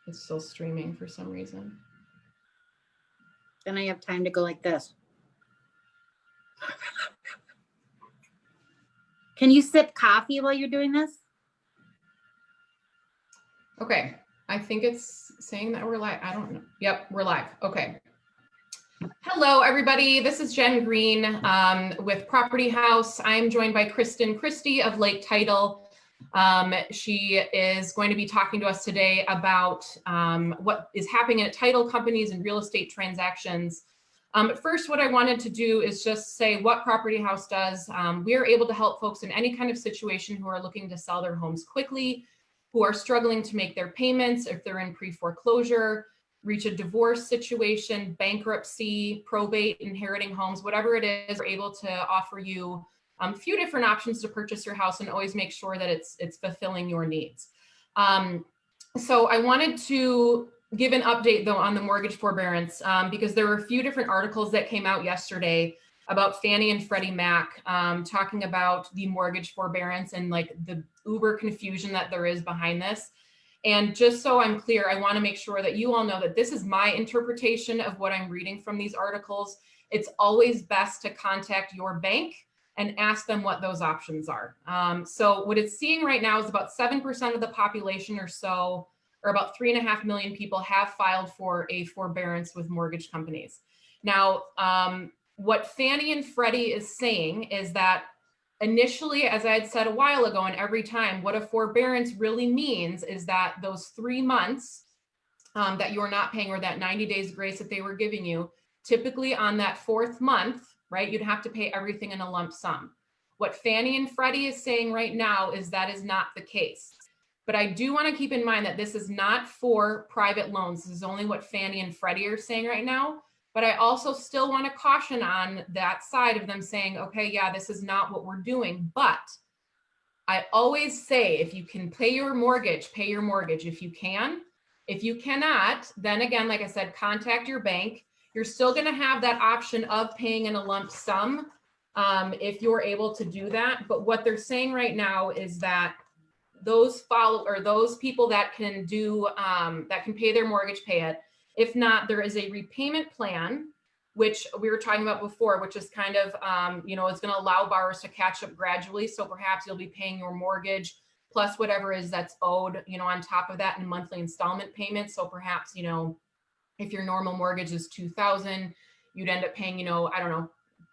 It's still streaming for some reason. Then I have time to go like this. Can you sip coffee while you're doing this? Okay, I think it's saying that we're live. I don't know. Yep, we're live. Okay. Hello, everybody. This is Jen Green with Property House. I'm joined by Kristen Christie of Lake Title. She is going to be talking to us today about what is happening at title companies and real estate transactions. First, what I wanted to do is just say what Property House does. We are able to help folks in any kind of situation who are looking to sell their homes quickly, who are struggling to make their payments, if they're in pre-foreclosure, reach a divorce situation, bankruptcy, probate, inheriting homes, whatever it is, we're able to offer you a few different options to purchase your house and always make sure that it's fulfilling your needs. So I wanted to give an update though on the mortgage forbearance because there were a few different articles that came out yesterday about Fannie and Freddie Mac talking about the mortgage forbearance and like the uber confusion that there is behind this. And just so I'm clear, I want to make sure that you all know that this is my interpretation of what I'm reading from these articles. It's always best to contact your bank and ask them what those options are. So what it's seeing right now is about 7% of the population or so, or about 3.5 million people have filed for a forbearance with mortgage companies. Now, what Fannie and Freddie is saying is that initially, as I had said a while ago, and every time, what a forbearance really means is that those 3 months that you're not paying, or that 90 days grace that they were giving you, typically on that 4th month, right, you'd have to pay everything in a lump sum. What Fannie and Freddie is saying right now is that is not the case. But I do want to keep in mind that this is not for private loans. This is only what Fannie and Freddie are saying right now. But I also still want to caution on that side of them saying, okay, yeah, this is not what we're doing. But I always say, if you can pay your mortgage, pay your mortgage. If you can. If you cannot, then again, like I said, contact your bank. You're still going to have that option of paying in a lump sum if you're able to do that. But what they're saying right now is that those people that can do that can pay their mortgage, pay it. If not, there is a repayment plan, which we were talking about before, which is kind of it's going to allow borrowers to catch up gradually. So perhaps you'll be paying your mortgage plus whatever is that's owed, on top of that in monthly installment payments. So perhaps, if your normal mortgage is $2,000, you'd end up paying, I don't know,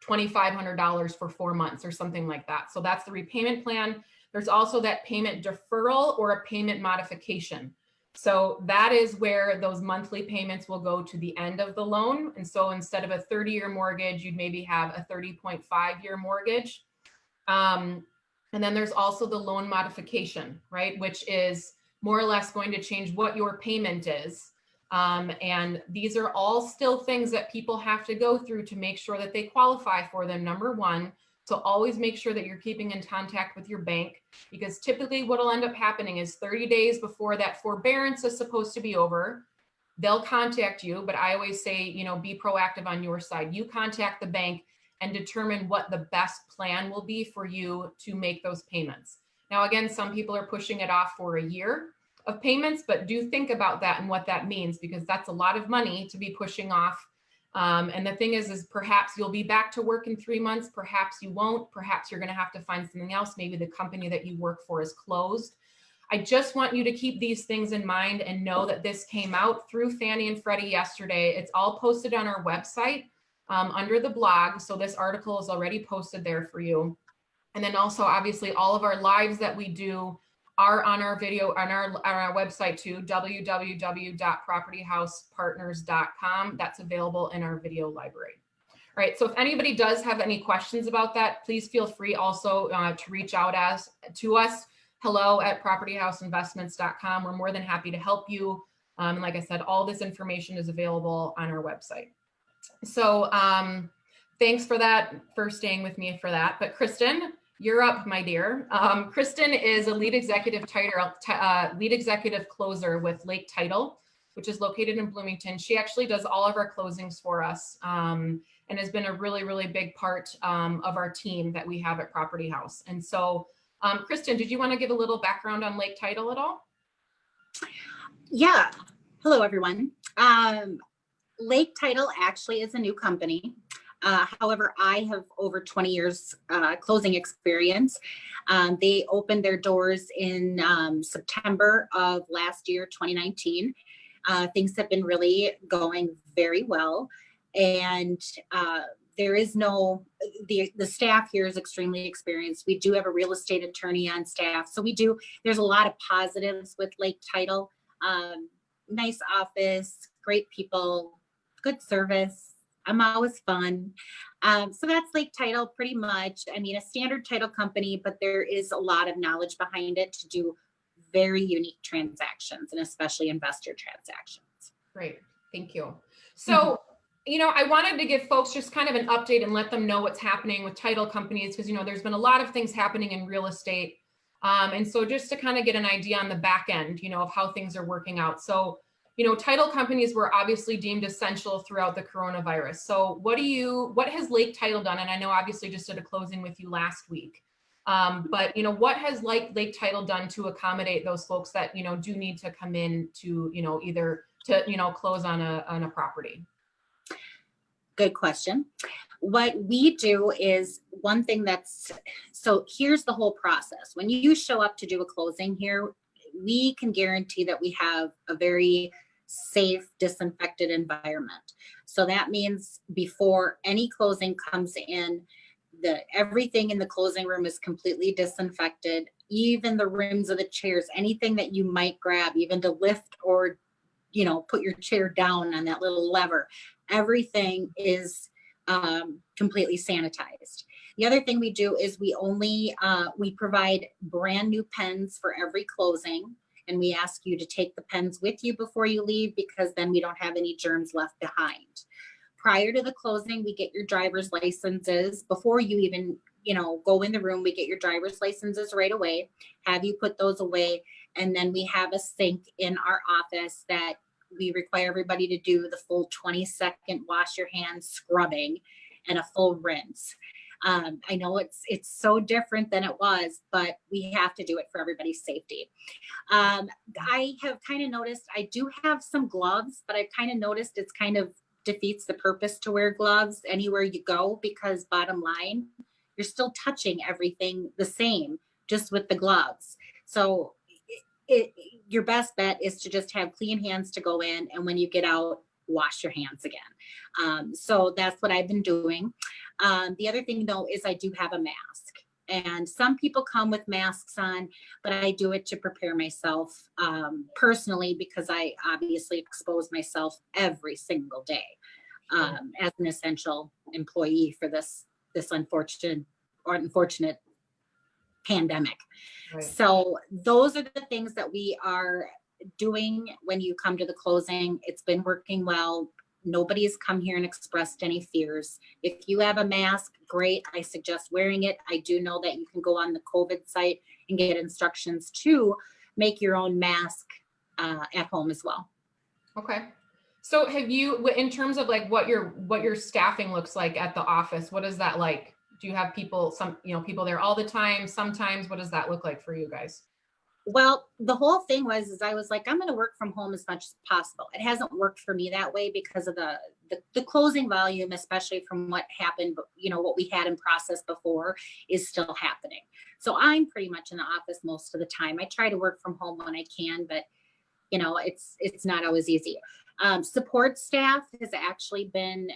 $2,500 for 4 months or something like that. So that's the repayment plan. There's also that payment deferral or a payment modification. So that is where those monthly payments will go to the end of the loan. And so instead of a 30-year mortgage, you'd maybe have a 30.5-year mortgage. And then there's also the loan modification, right? Which is more or less going to change what your payment is. And these are all still things that people have to go through to make sure that they qualify for them, number one. So always make sure that you're keeping in contact with your bank, because typically what will end up happening is 30 days before that forbearance is supposed to be over, they'll contact you. But I always say, be proactive on your side. You contact the bank and determine what the best plan will be for you to make those payments. Now, again, some people are pushing it off for a year of payments, but do think about that and what that means, because that's a lot of money to be pushing off. And the thing is perhaps you'll be back to work in 3 months. Perhaps you won't. Perhaps you're going to have to find something else. Maybe the company that you work for is closed. I just want you to keep these things in mind and know that this came out through Fannie and Freddie yesterday. It's all posted on our website under the blog. So this article is already posted there for you. And then also, obviously, all of our lives that we do are on our video on our website too, www.propertyhousepartners.com. That's available in our video library. All right, so if anybody does have any questions about that, please feel free also to reach out to us, hello@propertyhouseinvestments.com. We're more than happy to help you. And like I said, all this information is available on our website. So thanks for staying with me for that. But Kristen, you're up, my dear. Kristen is a lead executive closer with Lake Title, which is located in Bloomington. She actually does all of our closings for us and has been a really, really big part of our team that we have at Property House. And so, Kristen, did you want to give a little background on Lake Title at all? Yeah. Hello, everyone. Lake Title actually is a new company. However, I have over 20 years closing experience. They opened their doors in September of last year, 2019. Things have been really going very well. And there is no, the staff here is extremely experienced. We do have a real estate attorney on staff. So there's a lot of positives with Lake Title. Nice office, great people, good service. I'm always fun. So that's Lake Title pretty much. I mean, a standard title company, but there is a lot of knowledge behind it to do very unique transactions and especially investor transactions. Great. Thank you. So, I wanted to give folks just kind of an update and let them know what's happening with title companies because, there's been a lot of things happening in real estate. And so just to kind of get an idea on the back end, of how things are working out. So, title companies were obviously deemed essential throughout the coronavirus. So what has Lake Title done? And I know obviously just did a closing with you last week. But what has Lake Title done to accommodate those folks that, do need to come in to, either to, close on a property? Good question. What we do is one thing so here's the whole process. When you show up to do a closing here, we can guarantee that we have a very safe, disinfected environment. So that means before any closing comes in, everything in the closing room is completely disinfected, even the rims of the chairs, anything that you might grab, even to lift or put your chair down on that little lever, everything is completely sanitized. The other thing we do is we provide brand new pens for every closing, and we ask you to take the pens with you before you leave because then we don't have any germs left behind. Prior to the closing, we get your driver's licenses. Before you even go in the room, we get your driver's licenses right away, have you put those away, and then we have a sink in our office that we require everybody to do the full 20-second wash your hands scrubbing and a full rinse. I know it's so different than it was, but we have to do it for everybody's safety. I have kind of noticed, I do have some gloves, but I've kind of noticed it's kind of defeats the purpose to wear gloves anywhere you go because bottom line, you're still touching everything the same, just with the gloves. So your best bet is to just have clean hands to go in, and when you get out, wash your hands again. So that's what I've been doing. The other thing though is I do have a mask, and some people come with masks on, but I do it to prepare myself personally because I obviously expose myself every single day as an essential employee for this unfortunate pandemic. Right. So those are the things that we are doing when you come to the closing. It's been working well. Nobody has come here and expressed any fears. If you have a mask, great. I suggest wearing it. I do know that you can go on the COVID site and get instructions to make your own mask at home as well. Okay. So have you, in terms of like what your staffing looks like at the office, what is that like? Do you have people, people there all the time? Sometimes, what does that look like for you guys? Well, the whole thing is I was like, I'm going to work from home as much as possible. It hasn't worked for me that way because of the closing volume, especially from what happened, what we had in process before is still happening. So I'm pretty much in the office most of the time. I try to work from home when I can, but it's not always easy. Support staff has actually been,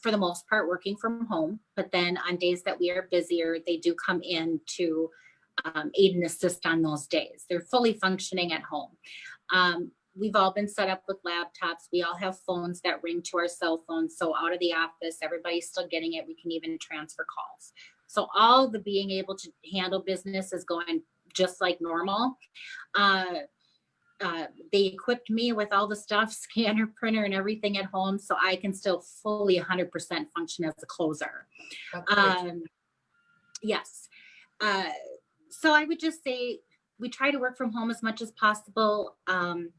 for the most part, working from home, but then on days that we are busier, they do come in to aid and assist on those days. They're fully functioning at home. We've all been set up with laptops. We all have phones that ring to our cell phones. So out of the office, everybody's still getting it. We can even transfer calls. So all the being able to handle business is going just like normal. They equipped me with all the stuff, scanner, printer, and everything at home, so I can still fully 100% function as a closer. Yes. So I would just say we try to work from home as much as possible, and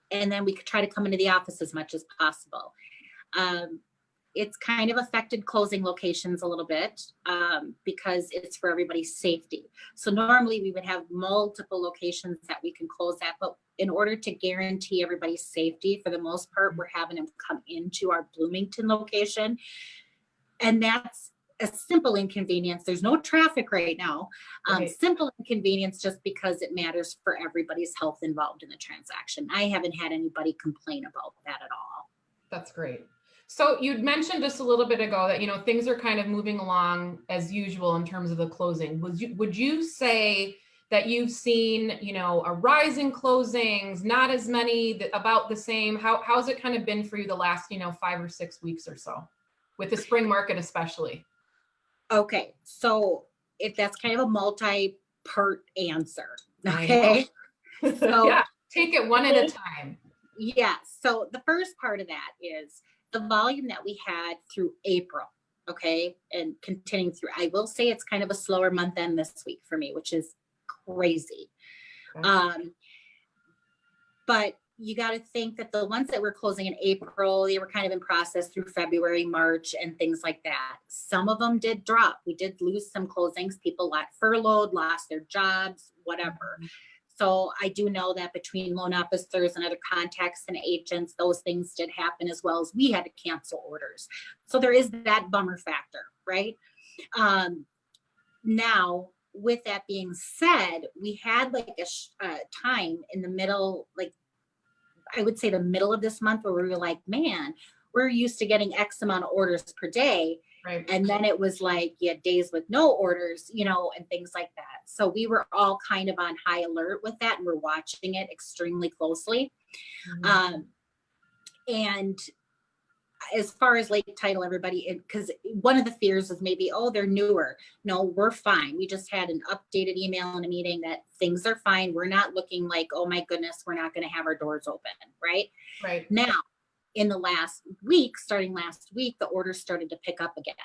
then we could try to come into the office as much as possible. it's kind of affected closing locations a little bit because it's for everybody's safety. So normally we would have multiple locations that we can close at, but in order to guarantee everybody's safety, for the most part, we're having them come into our Bloomington location. And that's a simple inconvenience. There's no traffic right now. Right. Simple inconvenience just because it matters for everybody's health involved in the transaction. I haven't had anybody complain about that at all. That's great. So you'd mentioned just a little bit ago that, things are kind of moving along as usual in terms of the closing. Would you say that you've seen, a rise in closings, not as many, about the same? How's it kind of been for you the last, 5 or 6 weeks or so with the spring market especially? Okay, so if that's kind of a multi-part answer, okay? So yeah, take it one at a time. Yeah, so the first part of that is the volume that we had through April, okay, and continuing through. I will say it's kind of a slower month end this week for me, which is crazy. Okay. But you got to think that the ones that were closing in April, they were kind of in process through February, March, and things like that. Some of them did drop. We did lose some closings. People got furloughed, lost their jobs, whatever. Mm-hmm. So I do know that between loan officers and other contacts and agents, those things did happen, as well as we had to cancel orders. So there is that bummer factor, right? Now, with that being said, we had like a time in the middle, like I would say the middle of this month, where we were like, man, we're used to getting X amount of orders per day. Right. And then it was like, you had days with no orders, and things like that. So we were all kind of on high alert with that, and we're watching it extremely closely. Mm-hmm. And as far as late title, everybody, because one of the fears is maybe, oh, they're newer. No, we're fine. We just had an updated email in a meeting that things are fine. We're not looking like, oh my goodness, we're not going to have our doors open, right? Right. Now, in the last week, starting last week, the orders started to pick up again.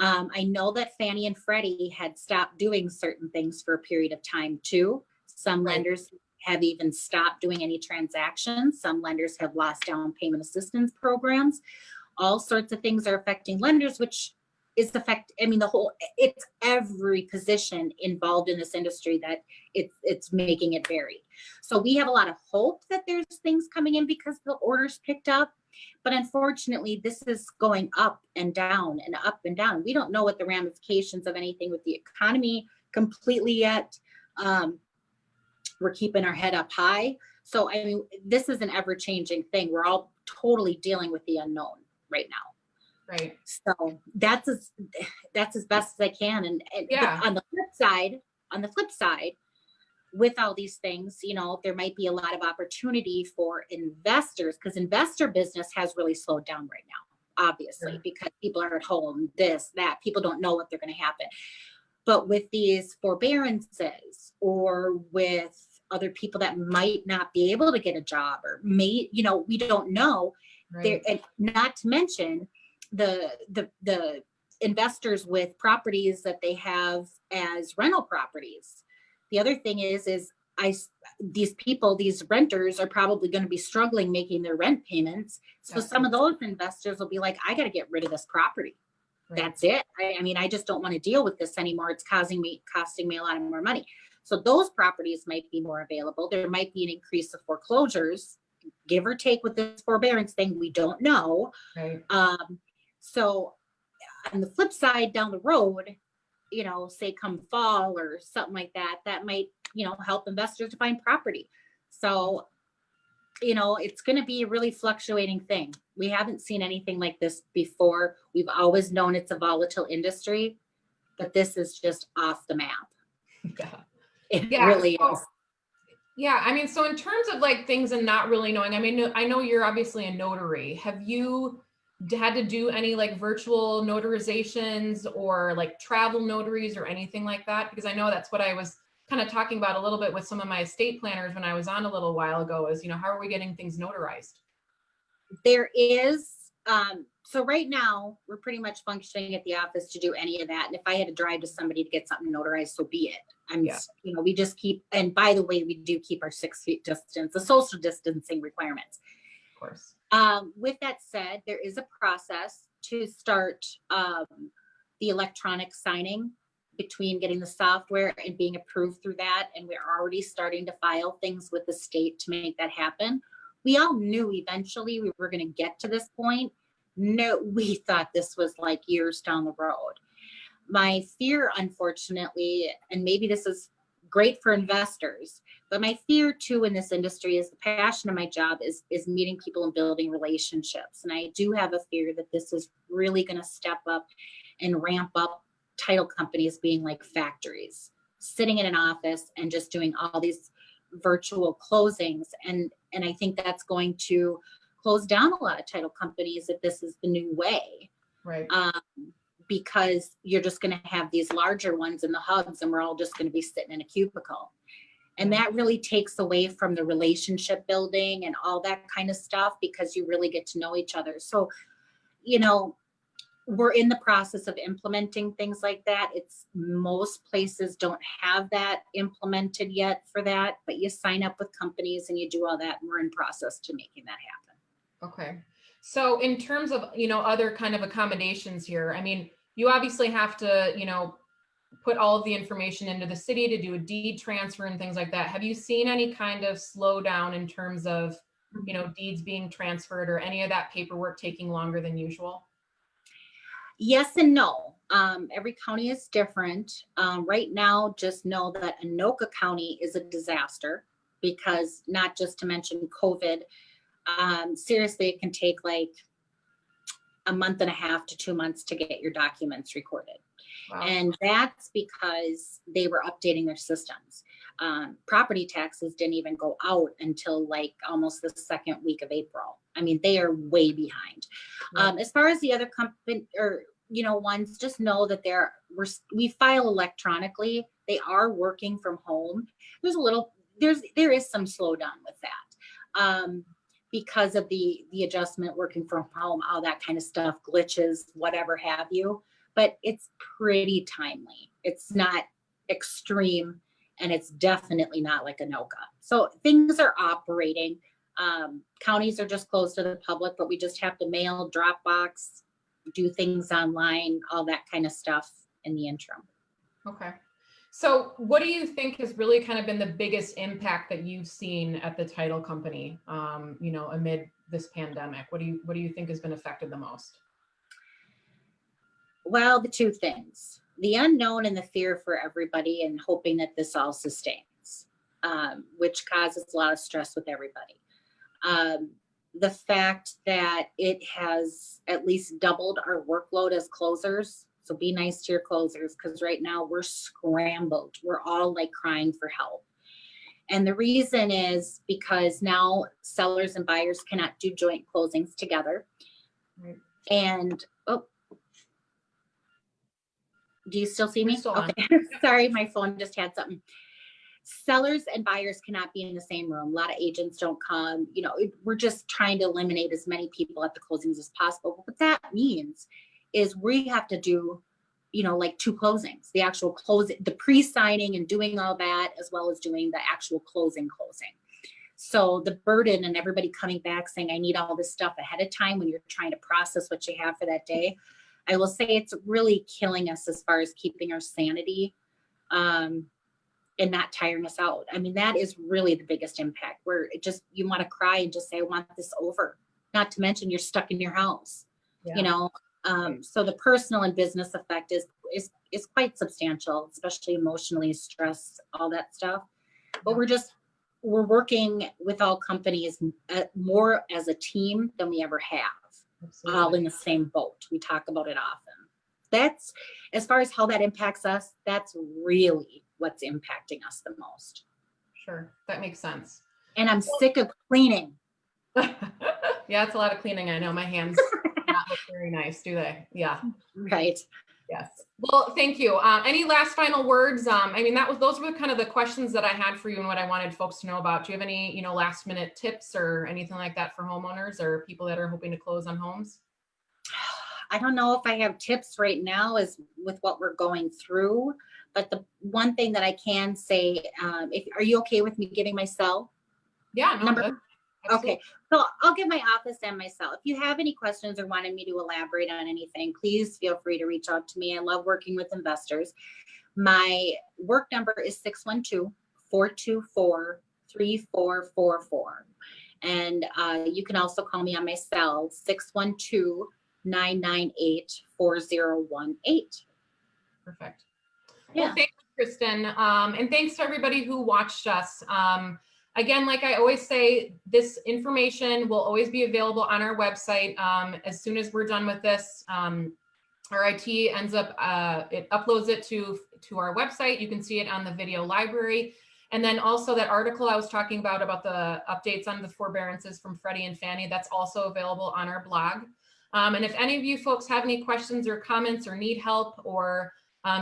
I know that Fannie and Freddie had stopped doing certain things for a period of time too. Some lenders have even stopped doing any transactions. Some lenders have lost down payment assistance programs. All sorts of things are affecting lenders, which is it's every position involved in this industry that it's making it varied. So we have a lot of hope that there's things coming in because the orders picked up, but unfortunately this is going up and down and up and down. We don't know what the ramifications of anything with the economy completely yet. We're keeping our head up high. So, this is an ever-changing thing. We're all totally dealing with the unknown right now. Right. So that's as best as I can. And yeah. On the flip side, with all these things, there might be a lot of opportunity for investors, because investor business has really slowed down right now, obviously, sure. Because people are at home, this, that, people don't know what they're going to happen. But with these forbearances, or with other people that might not be able to get a job, or we don't know. Right. And not to mention the investors with properties that they have as rental properties. The other thing is these renters are probably going to be struggling making their rent payments. So Absolutely. Some of those investors will be like, I got to get rid of this property. Right. That's it. I just don't want to deal with this anymore. It's costing me a lot more money. So those properties might be more available. There might be an increase of foreclosures, give or take with this forbearance thing. We don't know. Right. So on the flip side, down the road, say come fall or something like that, that might, help investors to find property. So, it's going to be a really fluctuating thing. We haven't seen anything like this before. We've always known it's a volatile industry, but this is just off the map. Yeah. It really is. Yeah. So in terms of like things and not really knowing, I know you're obviously a notary. Have you had to do any like virtual notarizations or like travel notaries or anything like that? Because I know that's what I was kind of talking about a little bit with some of my estate planners when I was on a little while ago, is, how are we getting things notarized? There is, so right now we're pretty much functioning at the office to do any of that. And if I had to drive to somebody to get something notarized, so be it. We just keep, and by the way, we do keep our 6 feet distance, the social distancing requirements. Of course. With that said, there is a process to start the electronic signing between getting the software and being approved through that. And we're already starting to file things with the state to make that happen. We all knew eventually we were going to get to this point. No, we thought this was like years down the road. My fear, unfortunately, and maybe this is great for investors, but my fear too in this industry is the passion of my job is meeting people and building relationships. And I do have a fear that this is really going to step up and ramp up title companies being like factories, sitting in an office and just doing all these virtual closings. And I think that's going to close down a lot of title companies if this is the new way. Right. Because you're just going to have these larger ones in the hubs and we're all just going to be sitting in a cubicle. And that really takes away from the relationship building and all that kind of stuff because you really get to know each other. So, you know, we're in the process of implementing things like that. It's most places don't have that implemented yet for that, but you sign up with companies and you do all that and we're in process to making that happen. Okay. So in terms of, other kind of accommodations here, I mean, you obviously have to, put all of the information into the city to do a deed transfer and things like that. Have you seen any kind of slowdown in terms of, deeds being transferred or any of that paperwork taking longer than usual? Yes and no. Every county is different. Right now, just know that Anoka County is a disaster because not just to mention COVID, seriously, it can take like a month and a half to 2 months to get your documents recorded. Wow. And that's because they were updating their systems. Property taxes didn't even go out until like almost the second week of April. I mean, they are way behind. Right. As far as the other company or, ones, just know that we file electronically. They are working from home. There is some slowdown with that. Because of the adjustment, working from home, all that kind of stuff, glitches, whatever have you. But it's pretty timely. It's not extreme, and it's definitely not like Anoka. So things are operating. Counties are just closed to the public, but we just have to mail, drop box, do things online, all that kind of stuff in the interim. Okay. So what do you think has really kind of been the biggest impact that you've seen at the title company, amid this pandemic? What do you think has been affected the most? Well, the two things, the unknown and the fear for everybody and hoping that this all sustains, which causes a lot of stress with everybody. The fact that it has at least doubled our workload as closers. So be nice to your closers because right now we're scrambled. We're all like crying for help. And the reason is because now sellers and buyers cannot do joint closings together. Right. And, do you still see me? Okay. Sorry, my phone just had something. Sellers and buyers cannot be in the same room. A lot of agents don't come. We're just trying to eliminate as many people at the closings as possible. What that means is we have to do, like 2 closings, the actual closing, the pre-signing and doing all that, as well as doing the actual closing. So the burden and everybody coming back saying, I need all this stuff ahead of time when you're trying to process what you have for that day. I will say it's really killing us as far as keeping our sanity and not tiring us out. I mean, that is really the biggest impact where you want to cry and just say, I want this over. Not to mention you're stuck in your house, so the personal and business effect is quite substantial, especially emotionally, stress, all that stuff. But we're working with all companies more as a team than we ever have. Absolutely. All in the same boat. We talk about it often. That's, as far as how that impacts us, that's really what's impacting us the most. Sure, that makes sense. And I'm sick of cleaning. Yeah, it's a lot of cleaning. I know my hands not look very nice, do they? Yeah. Right. Yes. Well, thank you. Any last final words? Those were kind of the questions that I had for you and what I wanted folks to know about. Do you have any, last minute tips or anything like that for homeowners or people that are hoping to close on homes? I don't know if I have tips right now as with what we're going through, but the one thing that I can say, are you okay with me giving my cell number? Okay. So I'll give my office and myself. If you have any questions or wanted me to elaborate on anything, please feel free to reach out to me. I love working with investors. My work number is 612-424-3444. And you can also call me on my cell, 612-998-4018. Perfect. Yeah. Well, thank you, Kristen. And thanks to everybody who watched us. Again, like I always say, this information will always be available on our website. As soon as we're done with this, our IT ends up, it uploads it to our website. You can see it on the video library. And then also that article I was talking about the updates on the forbearances from Freddie and Fannie, that's also available on our blog. And if any of you folks have any questions or comments or need help or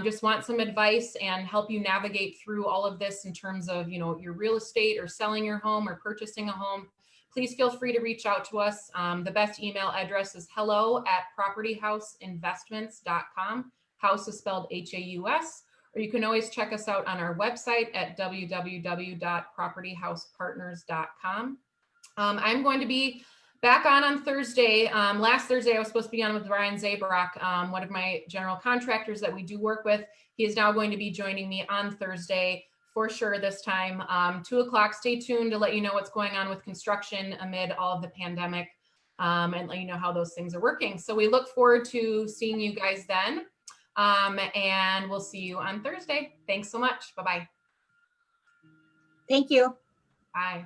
just want some advice and help you navigate through all of this in terms of, you know, your real estate or selling your home or purchasing a home, please feel free to reach out to us. The best email address is hello@propertyhouseinvestments.com. House is spelled H-A-U-S, or you can always check us out on our website at www.propertyhousepartners.com. I'm going to be back on Thursday. Last Thursday, I was supposed to be on with Ryan Zabrock, one of my general contractors that we do work with. He is now going to be joining me on Thursday for sure this time, 2 o'clock. Stay tuned to let you know what's going on with construction amid all of the pandemic and let you know how those things are working. So we look forward to seeing you guys then. And we'll see you on Thursday. Thanks so much. Bye-bye. Thank you. Bye.